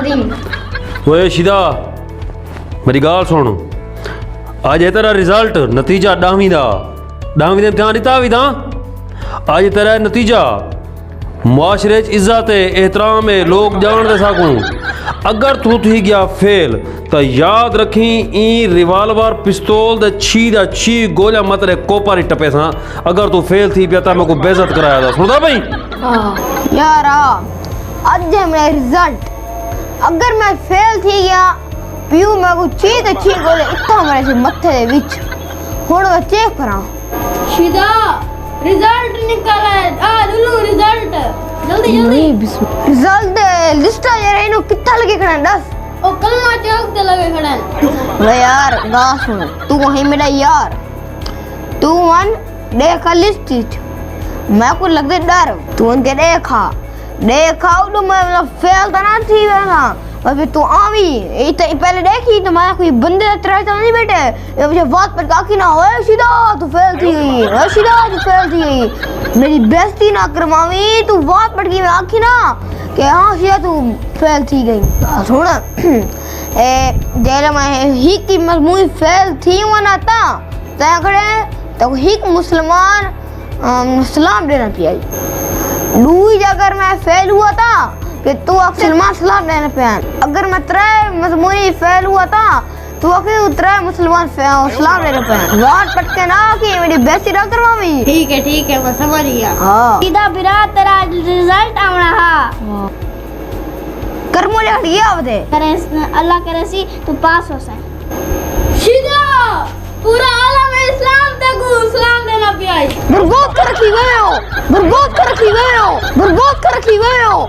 दी। ओए शिदा मेरी गाल सुन, अज तेरा रिजल्ट नतीजा 10वीं दा 10वीं दे इम्तिहान दिता भी था। अज तेरा नतीजा मुआशरे च इज्जत है, एहतराम है, लोग जान दे सकूं। अगर तू थी गया फेल तो याद रखी ई रिवाल्वर पिस्तौल दे छी गोलियां मत रे कोपर ही टपे सा। अगर तू फेल थी पिया तो मैं को बेइज्जत कराया था, सुनदा भाई? यार आज है मेरा रिजल्ट, अगर मैं फेल थी गया पियो मैं को छी गोले इतना मेरे से मत्थे दे विच हुण मैं चेक करा। शिदा रिजल्ट निकला है। आ लुलू रिजल्ट जल्दी जल्दी। रिजल्ट लिस्ट आ यार इनो कितना लगे खड़ा दस। ओ कलमा चौक ते लगे खड़ा। वे यार गा सुन, तू वही मेरा यार, तू वन देखा लिस्ट मैं को लग दे डर, तू उनके देखा तो मैं मतलब फेल तो ना थी ना। और फिर तू आवी ये तो पहले देखी तो मैं कोई बंदे तरह तो नहीं बैठे, ये मुझे बात पर काकी ना ओए सीधा तू फेल थी गई, ओए सीधा तू फेल थी गई, मेरी बेइज्जती ना करवावी। तू बात पड़ गई मैं आखी ना कि हाँ सीधा तू फेल थी गई। सुन ए जेल में ही की मुझे फेल थी वना ता तय करे तो ही मुसलमान सलाम देना पिया। दूई अगर मैं फेल हुआ था कि तू मुसलमान सलाम देने पे। अगर मैं त्रे मुझे फेल हुआ था तो अगर त्रे मुसलमान सलाम देने पे वाट पटके ना कि मेरी बेइज्जती ना करवावी। ठीक है मैं समझ गया। हां सीधा बिरा तेरा रिजल्ट आवना हा कर मुझे हटिया आवदे करे अल्लाह करे सी तू पास हो सा। सीधा पूरा आलम इस्लाम तक सलाम देना पिया। बर्बाद कर रखी गए हो, बर्बाद कर रखी गए हो, बर्बाद कर रखी गए हो।